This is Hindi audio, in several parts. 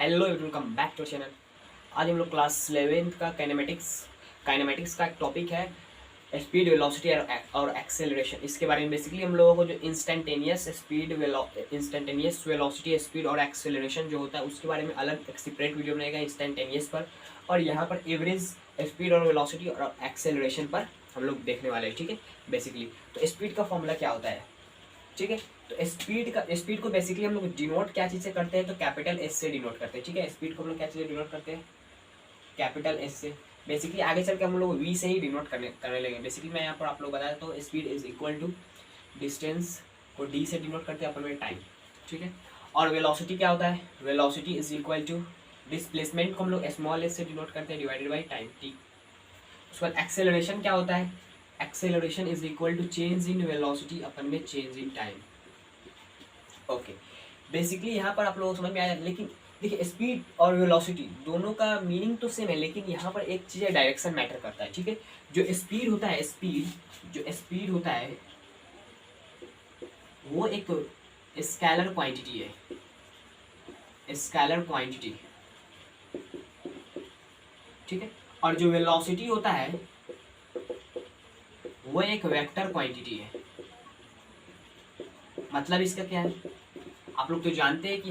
Hello everyone, welcome back to channel. आज हम लोग क्लास 11th का काइनेमेटिक्स का एक टॉपिक है स्पीड, वेलोसिटी और एक्सेलरेशन। इसके बारे में बेसिकली हम लोगों को जो इंस्टेंटेनियस वेलोसिटी, स्पीड और एक्सेलरेशन जो होता है उसके बारे में अलग एक सेपरेट वीडियो बनेगा इंस्टेंटेनियस पर, और यहाँ पर एवरेज स्पीड और वेलोसिटी और एक्सेलरेशन पर हम लोग देखने वाले हैं। ठीक है, बेसिकली तो स्पीड का फॉर्मूला क्या होता है, ठीक है। तो स्पीड को बेसिकली हम लोग डिनोट क्या चीज़ से करते हैं, तो कैपिटल एस से डिनोट करते हैं। ठीक है, स्पीड को हम लोग क्या चीज़ से डिनोट करते हैं, कैपिटल एस से। बेसिकली आगे चल के हम लोग वी से ही डिनोट करने लगे। बेसिकली मैं यहाँ पर आप लोग बताया तो speed is equal to distance को डी से डिनोट करते हैं अपन में टाइम। ठीक है, और वेलोसिटी क्या होता है, velocity is equal to displacement को हम लोग स्मॉल एस से डिनोट करते हैं डिवाइडेड बाई टाइम टी। उसके बाद एक्सेलरेशन क्या होता है, acceleration is equal to change in velocity upon में change in time. Okay, basically यहाँ पर आप लोगों को समझ में आया। लेकिन देखिए, स्पीड और वेलोसिटी दोनों का मीनिंग तो सेम है, लेकिन यहाँ पर एक चीज़ है, डायरेक्शन मैटर करता है। ठीक है, जो स्पीड होता है, जो स्पीड होता है वो एक स्केलर क्वांटिटी है, स्केलर क्वांटिटी। ठीक है, और जो वेलोसिटी होता है वो एक वेक्टर क्वांटिटी है। मतलब इसका क्या है, आप लोग तो जानते हैं कि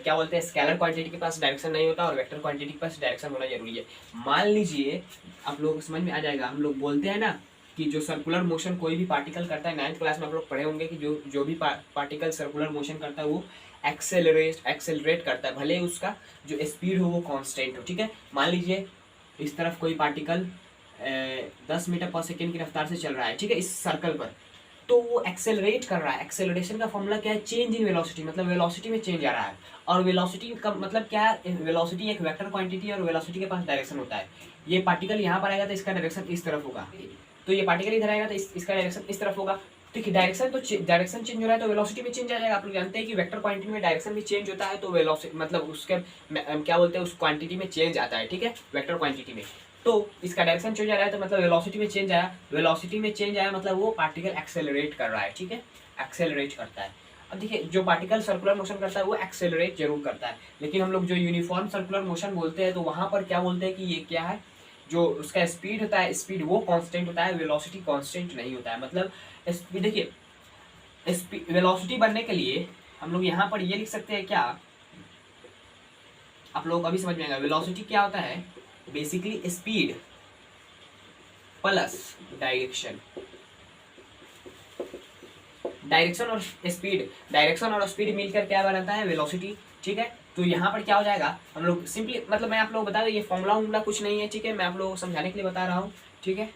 क्या बोलते हैं, स्केलर क्वांटिटी के पास डायरेक्शन नहीं होता और वेक्टर क्वांटिटी के पास डायरेक्शन होना जरूरी है। मान लीजिए, आप लोगों को समझ में आ जाएगा, हम लोग बोलते हैं ना कि जो सर्कुलर मोशन कोई भी पार्टिकल करता है, 9th क्लास में आप लोग पढ़े होंगे कि जो भी पार्टिकल सर्कुलर मोशन करता है वो एक्सेलरेट करता है, भले उसका जो स्पीड हो वो कांस्टेंट हो। ठीक है, मान लीजिए इस तरफ कोई पार्टिकल 10 मीटर पर सेकेंड की रफ्तार से चल रहा है, ठीक है, इस सर्कल पर, तो वो एक्सेलरेट कर रहा है। एक्सेलरेशन का फॉर्मूला क्या है, चेंज इन वेलोसिटी, मतलब वेलोसिटी में चेंज आ रहा है। और वेलोसिटी का मतलब क्या है, वेलोसिटी एक वेक्टर क्वांटिटी है और वेलोसिटी के पास डायरेक्शन होता है। ये पार्टिकल यहाँ पर आएगा तो इसका डायरेक्शन इस तरफ होगा, तो ये पार्टिकल इधर आएगा तो इसका डायरेक्शन इस तरफ होगा। देखिए, डायरेक्शन चेंज हो रहा है तो वेलोसिटी में चेंज आ जाएगा। आप लोग जानते हैं कि वेक्टर क्वांटिटी में डायरेक्शन भी चेंज होता है, तो वेलोसिटी मतलब उसके क्या बोलते हैं, उस क्वांटिटी में चेंज आता है। ठीक है, वेक्टर क्वांटिटी में तो इसका डायरेक्शन चेंज आ रहा है, तो मतलब वेलोसिटी में चेंज आया। वेलोसिटी में चेंज आया मतलब वो पार्टिकल एक्सेलरेट कर रहा है। ठीक है, एक्सेलरेट करता है। अब देखिए, जो पार्टिकल सर्कुलर मोशन करता है वो एक्सेलरेट जरूर करता है, लेकिन हम लोग जो यूनिफॉर्म सर्कुलर मोशन बोलते हैं तो वहाँ पर क्या बोलते हैं कि ये क्या है, जो उसका स्पीड होता है, स्पीड वो कांस्टेंट होता है, वेलोसिटी कांस्टेंट नहीं होता है। मतलब स्पीड, देखिए वेलोसिटी बनने के लिए हम लोग यहाँ पर ये लिख सकते हैं, क्या आप लोग अभी समझ में आएगा। वेलोसिटी क्या होता है, basically speed plus direction. Direction और स्पीड मिलकर क्या बनाता है, वेलोसिटी। ठीक है, तो यहाँ पर क्या हो जाएगा, हम लोग सिंपली मतलब मैं आप लोगों को बता दूं, ये फॉर्मूला कुछ नहीं है। ठीक है, मैं आप लोगों को समझाने के लिए बता रहा हूँ। ठीक है,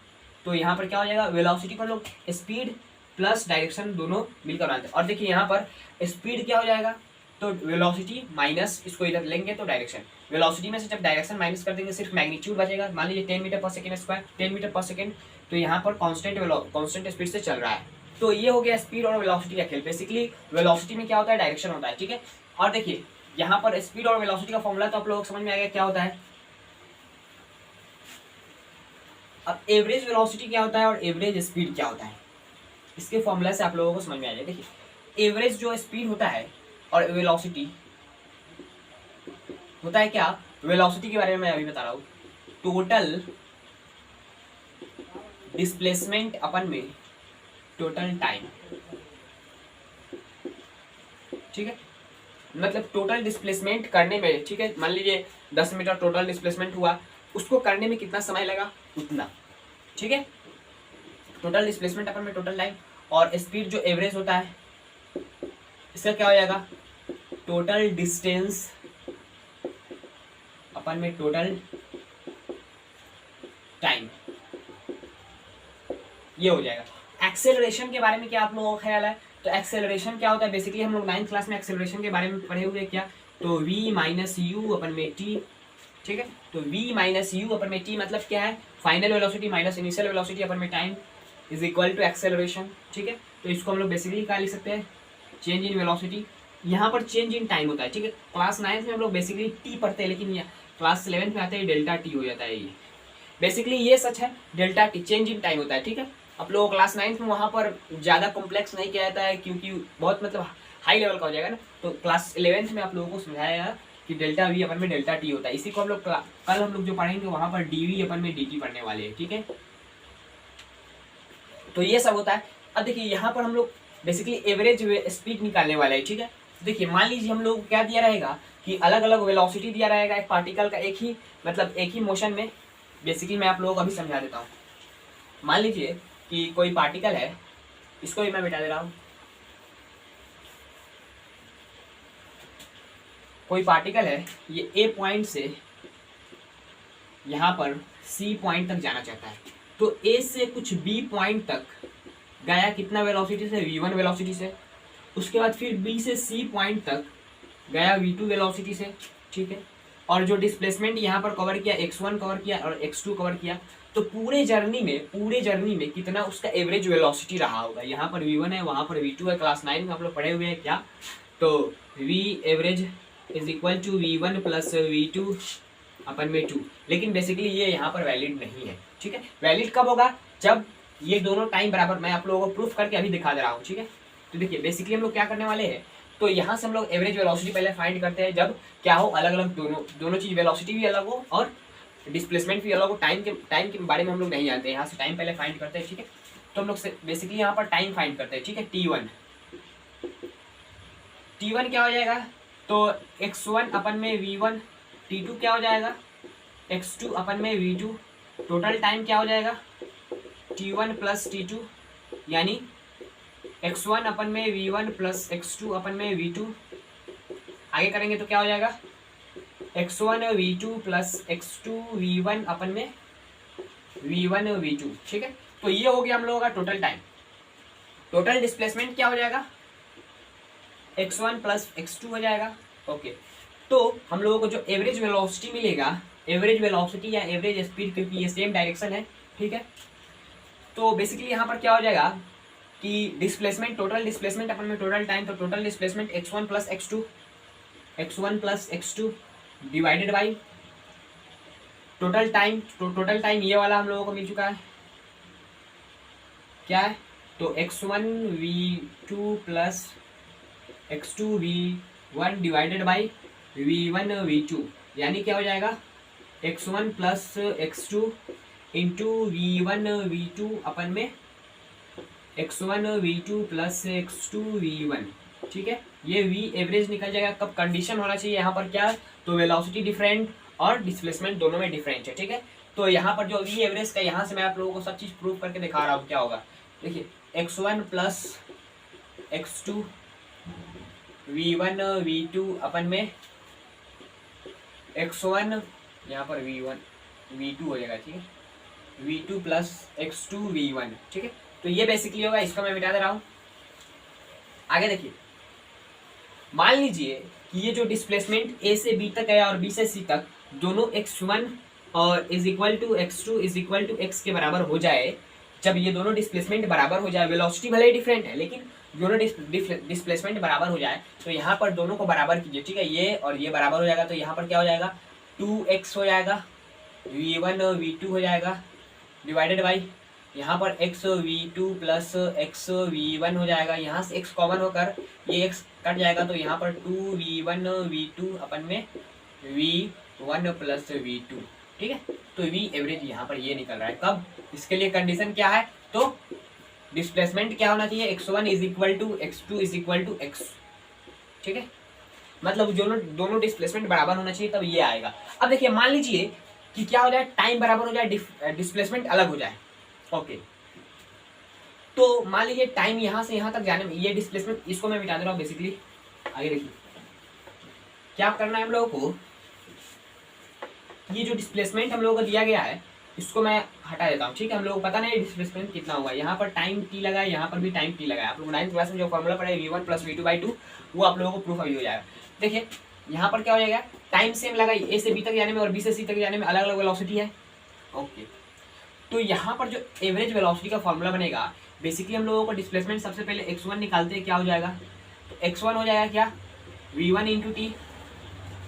तो यहाँ पर क्या हो जाएगा, वेलोसिटी को हम लोग स्पीड प्लस डायरेक्शन दोनों मिलकर बनाते हैं। और देखिए यहाँ पर स्पीड क्या हो जाएगा, तो वेलोसिटी माइनस इसको इधर लेंगे तो डायरेक्शन। वेलोसिटी में से जब डायरेक्शन माइनस कर देंगे सिर्फ मैग्नीट्यूड बचेगा। मान लीजिए 10 मीटर पर सेकेंड स्क्वायर, 10 मीटर पर सेकेंड, तो यहाँ पर कांस्टेंट स्पीड से चल रहा है। तो ये हो गया स्पीड और वेलोसिटी का खेल। बेसिकली वेलोसिटी में क्या होता है, डायरेक्शन होता है। ठीक है, और देखिए यहाँ पर स्पीड और वेलोसिटी का फॉर्मूला तो आप लोगों को समझ में आ गया क्या होता है। अब एवरेज वेलोसिटी क्या होता है और एवरेज स्पीड क्या होता है, इसके फॉर्मूला से आप लोगों को समझ में आ जाए। देखिए, एवरेज जो स्पीड होता है और वेलोसिटी होता है क्या, वेलोसिटी के बारे में मैं अभी बता रहा हूँ, टोटल डिस्प्लेसमेंट अपन में टोटल टाइम। ठीक है, मतलब टोटल डिस्प्लेसमेंट करने में, ठीक है, मान लीजिए 10 मीटर टोटल डिस्प्लेसमेंट हुआ, उसको करने में कितना समय लगा उतना। ठीक है, टोटल डिस्प्लेसमेंट अपन में टोटल टाइम, और स्पीड जो एवरेज होता है इसका क्या हो जाएगा, टोटल डिस्टेंस अपन में टोटल टाइम, ये हो जाएगा। एक्सेलरेशन के बारे में क्या आप लोगों का ख्याल है, तो एक्सेलरेशन क्या होता है, बेसिकली हम लोग 9th क्लास में एक्सेलरेशन के बारे में पढ़े हुए क्या, तो v माइनस यू अपन में टी। ठीक है, तो v माइनस यू अपन में टी मतलब क्या है, final velocity minus initial velocity upon में time is equal to acceleration. ठीक है, तो इसको हम लोग बेसिकली क्या लिख सकते हैं, चेंज इन वेलोसिटी। यहाँ पर चेंज इन टाइम होता है। ठीक है, क्लास 9th में हम लोग बेसिकली टी पढ़ते हैं, लेकिन क्लास 11th में आते ही डेल्टा टी हो जाता है। ये बेसिकली ये सच है, delta T change in time होता है। ठीक है, आप लोगों क्लास 9th में वहाँ पर ज़्यादा कॉम्प्लेक्स नहीं किया जाता है, क्योंकि बहुत मतलब हाई लेवल का हो जाएगा ना, तो क्लास 11th में आप लोगों को समझाया कि डेल्टा वी अपन में डेल्टा टी होता है। इसी को हम लोग कल हम लोग जो पढ़ेंगे वहां पर डी वी अपन में डी टी पढ़ने वाले हैं, ठीक है। तो ये सब होता है। अब देखिए यहाँ पर हम लोग बेसिकली एवरेज स्पीड निकालने वाले हैं, ठीक है। देखिए मान लीजिए हम लोग को क्या दिया रहेगा कि अलग अलग वेलोसिटी दिया रहेगा एक पार्टिकल का, एक ही मतलब एक ही मोशन में। बेसिकली मैं आप लोगों को अभी समझा देता हूँ। मान लीजिए कि कोई पार्टिकल है, इसको भी मैं मिटा दे रहा हूँ। कोई पार्टिकल है, ये ए पॉइंट से यहाँ पर सी पॉइंट तक जाना चाहता है। तो ए से कुछ बी पॉइंट तक गया कितना वेलोसिटी से, v1 वेलोसिटी से। उसके बाद फिर b से c पॉइंट तक गया v2 वेलोसिटी से, ठीक है। और जो डिस्प्लेसमेंट यहाँ पर कवर किया x1 कवर किया और x2 कवर किया। तो पूरे जर्नी में कितना उसका एवरेज वेलोसिटी रहा होगा। यहाँ पर v1 है, वहाँ पर v2 है। क्लास 9 में आप लोग पढ़े हुए हैं क्या। तो v average is equal to v1 plus v2 अपन में 2। लेकिन बेसिकली ये यहाँ पर वैलिड नहीं है, ठीक है। वैलिड कब होगा, जब ये दोनों टाइम बराबर। मैं आप लोगों को प्रूफ करके अभी दिखा दे रहा हूँ, ठीक है। तो देखिए बेसिकली हम लोग क्या करने वाले हैं, तो यहाँ से हम लोग एवरेज वेलोसिटी पहले फाइंड करते हैं जब क्या हो, अलग अलग दोनों चीज, वेलोसिटी भी अलग हो और डिस्प्लेसमेंट भी अलग हो। टाइम के बारे में हम लोग नहीं जानते, यहाँ से टाइम पहले फाइंड करते हैं, ठीक है। तो हम लोग बेसिकली यहाँ पर टाइम फाइंड करते हैं, ठीक है। T1 क्या हो जाएगा, तो x1 अपन में v1, T2 क्या हो जाएगा, x2 अपन में v2। टोटल टाइम क्या हो जाएगा, T1 प्लस T2, यानी x1 अपन में v1 प्लस x2 अपन में v2। आगे करेंगे तो क्या हो जाएगा, x1 v2 plus x2 v1 अपन में v1 v2, ठीक है। तो ये हो गया हम लोगों का टोटल टाइम। टोटल डिस्प्लेसमेंट क्या हो जाएगा, x1 प्लस x2 हो जाएगा, ओके। तो हम लोगों को जो एवरेज वेलोसिटी मिलेगा, एवरेज वेलोसिटी या एवरेज स्पीड, क्योंकि ये सेम डायरेक्शन है, ठीक है। तो बेसिकली यहाँ पर क्या हो जाएगा कि डिस्प्लेसमेंट, टोटल डिस्प्लेसमेंट अपन में टोटल टाइम, तो total displacement x1 plus x2 divided by total time. तो टोटल टाइम ये वाला हम लोगों को मिल चुका है, क्या है, तो x1 v2 plus x2 v1 divided by v1 v2, यानी क्या हो जाएगा x1 plus x2 into v1 v2 अपन में x1 v2 plus x2 v1, ठीक है। ये v एवरेज निकल जाएगा। कब कंडीशन होना चाहिए यहाँ पर क्या, तो वेलोसिटी डिफरेंट और डिस्प्लेसमेंट दोनों में डिफरेंट है, ठीक है। तो यहाँ पर जो v एवरेज का, यहाँ से मैं आप लोगों को सब चीज प्रूव करके दिखा रहा हूँ क्या होगा। देखिए x1 plus x2 v1 v2 अपन में x1, यहाँ पर v1 v2 हो जाएगा, ठीक है, v2 प्लस x2 v1, ठीक है। तो ये बेसिकली होगा, इसको मैं मिटा दे रहा हूँ। आगे देखिए, मान लीजिए कि ये जो डिस्प्लेसमेंट a से b तक है और b से c तक दोनों x1 और is equal to x2 is equal to x के बराबर हो जाए। जब ये दोनों डिस्प्लेसमेंट बराबर हो जाए, वेलोसिटी भले ही डिफरेंट है लेकिन दोनों डिस्प्लेसमेंट बराबर हो जाए, तो यहाँ पर दोनों को बराबर कीजिए, ठीक है। ये और ये बराबर हो जाएगा, तो यहाँ पर क्या हो जाएगा, 2x हो जाएगा, v1 v2 हो जाएगा, डिवाइडेड बाई यहाँ पर x v2 plus x v1 हो जाएगा। यहाँ से x कॉमन होकर ये x कट जाएगा, तो यहाँ पर 2v1 v2 अपन में v1 प्लस v2, ठीक है। तो v एवरेज यहाँ पर ये निकल रहा है। कब, इसके लिए कंडीशन क्या है, तो डिस्प्लेसमेंट क्या होना चाहिए, x1 is equal to x2 is equal to x, ठीक है। मतलब दोनों डिस्प्लेसमेंट बराबर होना चाहिए, तब ये आएगा। अब देखिए मान लीजिए कि क्या हो जाए, टाइम बराबर हो जाए, डिस्प्लेसमेंट अलग हो जाए, ओके। तो मान लीजिए टाइम यहाँ से यहाँ तक जाने में, ये डिस्प्लेसमेंट, इसको मैं मिटा दे रहा हूँ बेसिकली। आगे देखिए क्या करना है हम लोगों को, ये जो डिस्प्लेसमेंट हम लोगों को दिया गया है इसको मैं हटा देता हूँ, ठीक है। हम लोगों को पता नहीं डिस्प्लेसमेंट कितना हुआ, यहाँ पर टाइम t लगा है, यहाँ पर भी टाइम t लगा है। आप लोग 9th क्लास में जो फॉर्मूला पढ़े v1 प्लस v2 बाई 2, वो आप लोगों को प्रूफ अभी हो जाएगा। देखिए यहाँ पर क्या हो जाएगा, टाइम सेम लगा, a से b तक जाने में और b से c तक जाने में अलग अलग वेलोसिटी है, ओके। तो यहाँ पर जो एवरेज वेलोसिटी का फॉर्मूला बनेगा, बेसिकली हम लोगों को डिस्प्लेसमेंट सबसे पहले x1 निकालते हैं, क्या हो जाएगा, तो x1 हो जाएगा क्या, v1 इंटू टी,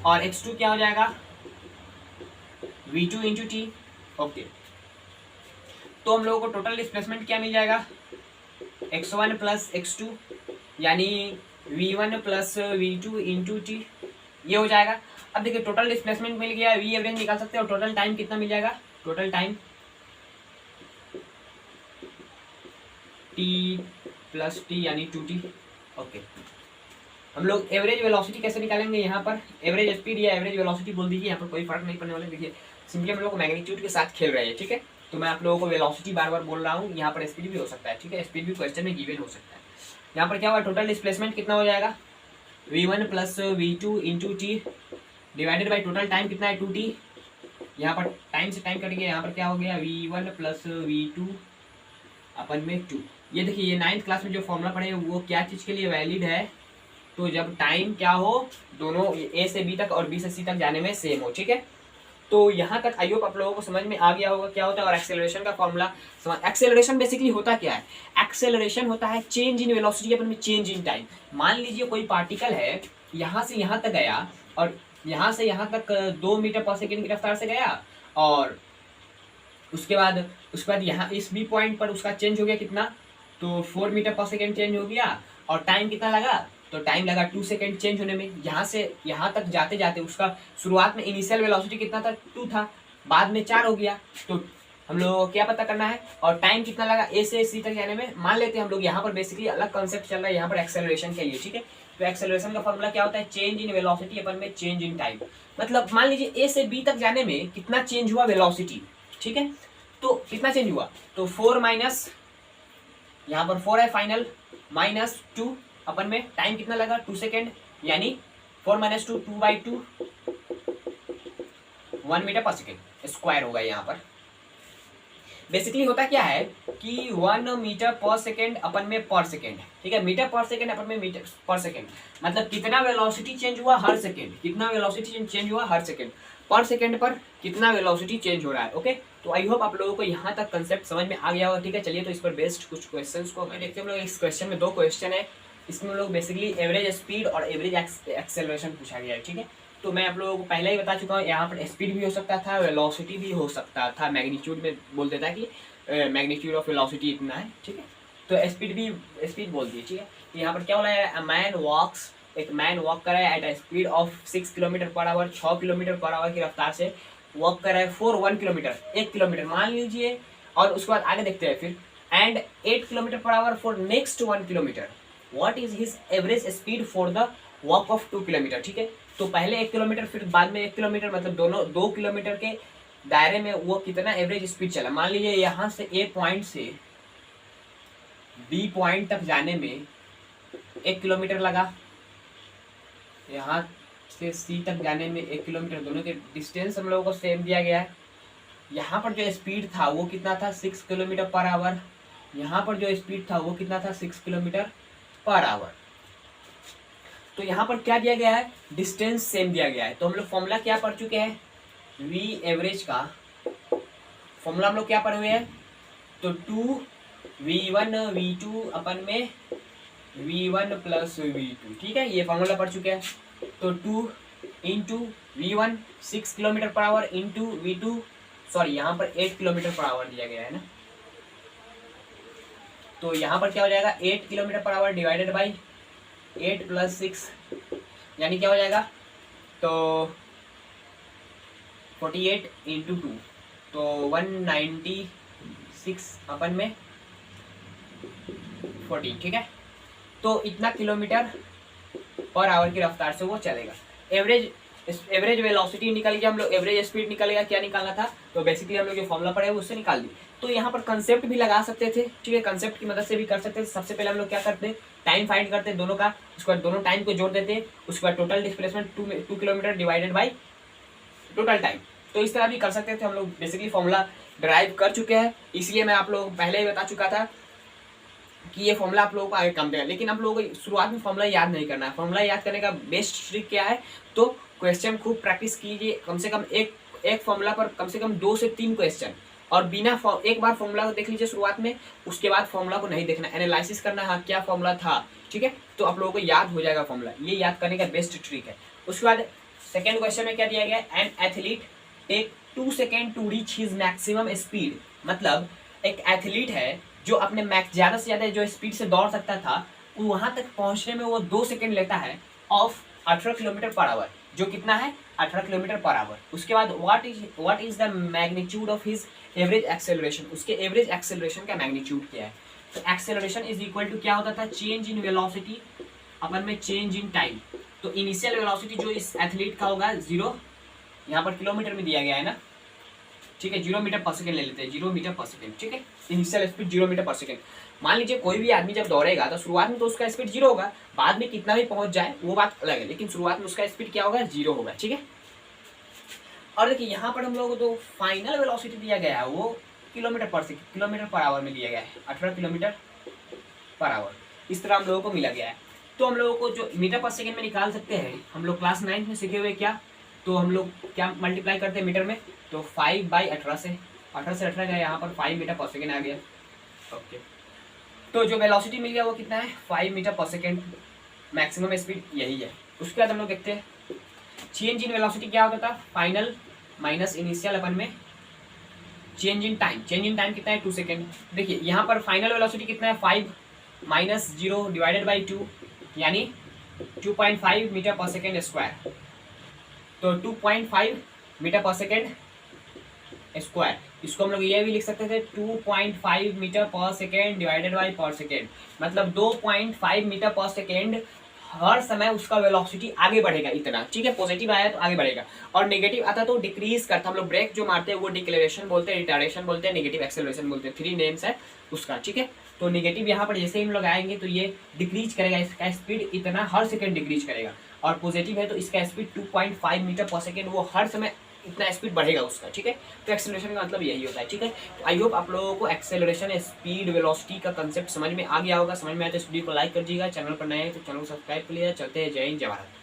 और x2 क्या हो जाएगा, v2 इंटू टी, ओके। तो हम लोगों को टोटल डिस्प्लेसमेंट क्या मिल जाएगा, x1 प्लस x2 यानी v1 plus v2 into T, ये हो जाएगा। अब देखिए टोटल डिस्प्लेसमेंट मिल गया, वी एवरेज निकाल सकते हैं और टोटल टाइम कितना मिल जाएगा, total time T plus T यानी 2t। ओके, हम लोग एवरेज वेलोसिटी कैसे निकालेंगे, यहाँ पर एवरेज स्पीड या एवरेज वेलोसिटी बोल दीजिए, यहाँ पर कोई फर्क नहीं पड़ने वाला। देखिए सिंपली हम लोग मैग्नीट्यूड के साथ खेल रहे हैं, ठीक है। तो मैं आप लोगों को वेलोसिटी बार बार बोल रहा हूँ, यहाँ पर स्पीड भी हो सकता है, ठीक है, स्पीड भी क्वेश्चन में गिवन हो सकता है। यहाँ पर क्या हुआ, टोटल डिस्प्लेसमेंट कितना हो जाएगा, v1 plus v2 into T divided by total time कितना है 2t। यहाँ पर टाइम से टाइम कट गया, यहाँ पर क्या हो गया v1 प्लस v2 अपन में 2। ये देखिए ये 9th क्लास में जो फॉर्मूला पढ़े वो क्या चीज़ के लिए वैलिड है, तो जब टाइम क्या हो दोनों ए से बी तक और बी से सी तक जाने में सेम हो, ठीक है। तो यहाँ तक आई होप आप लोगों को समझ में आ गया होगा क्या होता है। और एक्सेलरेशन का फॉर्मूला समझ, एक्सेलरेशन बेसिकली होता क्या है, एक्सेलरेशन होता है चेंज इन वेलोसिटी अपन में चेंज इन टाइम। मान लीजिए कोई पार्टिकल है यहाँ से यहाँ तक गया और यहाँ से यहाँ तक 2 मीटर पर सेकेंड की रफ्तार से गया, और उसके बाद यहाँ इस बी पॉइंट पर उसका चेंज हो गया कितना, तो 4 मीटर पर सेकेंड चेंज हो गया, और टाइम कितना लगा, तो टाइम लगा 2 सेकेंड चेंज होने में। यहाँ से यहाँ तक जाते जाते उसका शुरुआत में इनिशियल वेलोसिटी कितना था, 2 था, बाद में 4 हो गया। तो हम लोग को क्या पता करना है, और टाइम कितना लगा ए से सी तक जाने में। मान लेते हैं हम लोग यहाँ पर बेसिकली अलग कॉन्सेप्ट चल रहा है यहाँ पर एक्सेलरेशन के लिए, ठीक है। तो एक्सेलरेशन का फॉर्मूला क्या होता है, चेंज इन वेलोसिटी अपन में चेंज इन टाइम। मतलब मान लीजिए ए से बी तक जाने में कितना चेंज हुआ वेलोसिटी, ठीक है। तो कितना चेंज हुआ, तो 4 माइनस यहाँ पर 4 है फाइनल, माइनस 2 अपन में टाइम कितना लगा 2 सेकेंड, यानी 4 माइनस 2 2/2 1 मीटर पर सेकेंड स्क्वायर होगा यहाँ पर। बेसिकली होता क्या है कि 1 मीटर पर सेकेंड अपन में पर सेकेंड, ठीक है, मीटर पर सेकेंड अपन में मीटर पर सेकेंड, मतलब कितना वेलोसिटी चेंज हुआ हर सेकेंड, कितना वेलोसिटी चेंज हुआ हर सेकेंड, पर सेकेंड पर कितना वेलोसिटी चेंज हो रहा है। ओके, तो आई होप आप लोगों को यहाँ तक कंसेप्ट समझ में आ गया होगा, ठीक है। चलिए तो इस पर बेस्ड कुछ क्वेश्चंस को देखते हैं हम लोग। इस क्वेश्चन में 2 क्वेश्चन है, इसमें हम लोग बेसिकली एवरेज स्पीड और एवरेज एक्सेलरेशन पूछा गया है, ठीक है। तो मैं आप लोगों को पहले ही बता चुका हूँ, यहाँ पर स्पीड भी हो सकता था, वेलोसिटी भी हो सकता था, मैग्नीट्यूड में बोल देता कि मैग्नीट्यूड ऑफ वेलोसिटी इतना है, ठीक है। तो स्पीड बोल दिए, ठीक है। तो यहाँ पर क्या बोला है, एक मैन वॉक कर रहा है at a speed of 6 kilometre per hour, 6 kilometre per hour की रफ्तार से वॉक कर रहा है फॉर 1 किलोमीटर, 1 किलोमीटर मान लीजिए, और उसके बाद आगे देखते हैं फिर, and 8 kilometre per hour for next 1 kilometre, what is his average speed for the walk of 2 kilometre, ठीक है। तो पहले 1 किलोमीटर फिर बाद में 1 किलोमीटर, मतलब दोनों 2 किलोमीटर के दायरे में वो कितना एवरेज स्पीड चला। मान लीजिए यहाँ से ए पॉइंट से बी पॉइंट तक जाने में 1 किलोमीटर लगा, यहाँ से सी तक जाने में 1 किलोमीटर, दोनों के डिस्टेंस हम लोगों को सेम दिया गया है। यहाँ पर जो स्पीड था वो कितना था 6 किलोमीटर पर आवर, यहाँ पर जो स्पीड था वो कितना था 6 किलोमीटर पर आवर। तो यहाँ पर क्या दिया गया है, डिस्टेंस सेम दिया गया है। तो हम लोग फॉर्मूला क्या पढ़ चुके हैं, वी एवरेज का फॉर्मूला हम लोग क्या पढ़े हुए हैं, तो 2v1 v2 अपन में v1 प्लस v2, ठीक है, ये फॉर्मूला पढ़ चुके हैं। तो 2 into v1 6 kilometre per hour into v2, sorry यहाँ पर 8 किलोमीटर पर आवर दिया गया है ना, तो यहाँ पर क्या हो जाएगा 8 kilometre per hour divided by 8 plus 6, यानी क्या हो जाएगा, तो 48 इंटू 2, तो 196 अपन में 40, ठीक है। तो इतना किलोमीटर पर आवर की रफ्तार से वो चलेगा। एवरेज वेलोसिटी निकल गया, हम लोग एवरेज स्पीड निकल गया, क्या निकालना था, तो बेसिकली हम लोग जो फॉर्मूला पढ़े उससे निकाल दी। तो यहाँ पर कंसेप्ट भी लगा सकते थे, ठीक है, कंसेप्ट की मदद से भी कर सकते थे। सबसे पहले हम लोग क्या करते, टाइम फाइंड करते दोनों का, उसके बाद दोनों टाइम को जोड़ देते, उसके बाद total displacement 2 kilometre divided by total time. तो इस तरह भी कर सकते थे, हम लोग बेसिकली फॉर्मूला ड्राइव कर चुके हैं, इसलिए मैं आप लोग पहले ही बता चुका था कि ये फॉर्मूला आप लोगों को आगे काम देगा। लेकिन आप लोगों को शुरुआत में फॉर्मूला याद नहीं करना है। फॉर्मूला याद करने का बेस्ट ट्रिक क्या है, तो क्वेश्चन खूब प्रैक्टिस कीजिए, कम से कम एक फॉर्मूला पर कम से कम 2 से 3 क्वेश्चन, और बिना एक बार फॉर्मूला को देख लीजिए शुरुआत में, उसके बाद फॉर्मूला को नहीं देखना, एनालिसिस करना है क्या फॉर्मूला था, ठीक है, तो आप लोगों को याद हो जाएगा फॉर्मूला। ये याद करने का बेस्ट ट्रिक है। उसके बाद सेकेंड क्वेश्चन में क्या दिया गया, an athlete take 2 second to reach his maximum speed, मतलब एक एथलीट है जो अपने ज़्यादा से ज़्यादा जो स्पीड से दौड़ सकता था, वहाँ तक पहुँचने में वो 2 सेकेंड लेता है ऑफ 18 किलोमीटर पर आवर। जो कितना है 18 किलोमीटर पर आवर। उसके बाद what is the magnitude of his average acceleration, उसके एवरेज एक्सेलरेशन का मैग्नीट्यूड क्या है। तो एक्सेलरेशन इज इक्वल टू क्या होता था, चेंज इन वेलोसिटी अपन में चेंज इन टाइम। तो इनिशियल वेलोसिटी जो इस एथलीट का होगा 0, यहाँ पर किलोमीटर में दिया गया है ना, ठीक है, 0 मीटर पर सेकेंड ले लेते हैं, 0 मीटर पर सेकेंड, ठीक है, इनिशियल स्पीड 0 मीटर पर सेकेंड। मान लीजिए कोई भी आदमी जब दौड़ेगा तो शुरुआत में तो उसका स्पीड 0 होगा, बाद में कितना भी पहुंच जाए वो बात अलग है, लेकिन शुरुआत में उसका स्पीड क्या होगा, 0 होगा, ठीक है। और देखिए यहाँ पर हम लोगों को तो फाइनल वेलोसिटी दिया गया है वो किलोमीटर पर आवर में दिया गया है, 18 किलोमीटर पर आवर, इस तरह हम लोगों को मिला गया है। तो हम लोगों को जो मीटर पर सेकेंड में निकाल सकते हैं, हम लोग क्लास 9 में सीखे हुए क्या, तो हम लोग क्या मल्टीप्लाई करते हैं मीटर में, तो 5/18 से 18 गया, यहाँ पर 5 मीटर पर सेकेंड आ गया। ओके, तो जो वेलोसिटी मिल गया वो कितना है, 5 मीटर पर सेकेंड, मैक्सिमम स्पीड यही है। उसके बाद हम लोग देखते हैं चेंज इन वेलोसिटी क्या होता था, फाइनल माइनस इनिशियल अपन में चेंज इन टाइम कितना है, 2 सेकेंड। देखिए यहाँ पर फाइनल वेलोसिटी कितना है, 5 माइनस 0 डिवाइडेड बाई 2 यानी 2.5 मीटर पर सेकेंड स्क्वायर। तो 2.5 मीटर पर सेकेंड स्क्वायर, इसको हम लोग ये भी लिख सकते थे 2.5 मीटर पर सेकेंड डिवाइडेड बाई पर सेकेंड, मतलब 2.5 मीटर पर सेकेंड हर समय उसका वेलोसिटी आगे बढ़ेगा इतना, ठीक है। पॉजिटिव आया तो आगे बढ़ेगा और नेगेटिव आता तो डिक्रीज करता। हम लोग ब्रेक जो मारते हैं वो डिक्लेरेशन बोलते हैं, रिटार्डेशन बोलते हैं, नेगेटिव एक्सेलरेशन बोलते हैं, 3 नेम्स है उसका, ठीक है। तो नेगेटिव यहाँ पर जैसे ही हम लोग आएंगे तो ये डिक्रीज करेगा, इसका स्पीड इतना हर सेकेंड डिक्रीज करेगा, और पॉजिटिव है तो इसका स्पीड 2.5 मीटर पर सेकेंड, वो हर समय इतना स्पीड बढ़ेगा उसका, ठीक है। तो एक्सेलरेशन का मतलब यही होता है, ठीक है। तो आई होप आप लोगों को एक्सेलरेशन, स्पीड, वेलोसिटी का कंसेप्ट समझ में आ गया होगा। समझ में आया तो इस वीडियो को लाइक कर दीजिएगा, चैनल पर नए हैं तो चैनल को सब्सक्राइब कर लीजिएगा। चलते हैं, जय हिंद, जय भारत।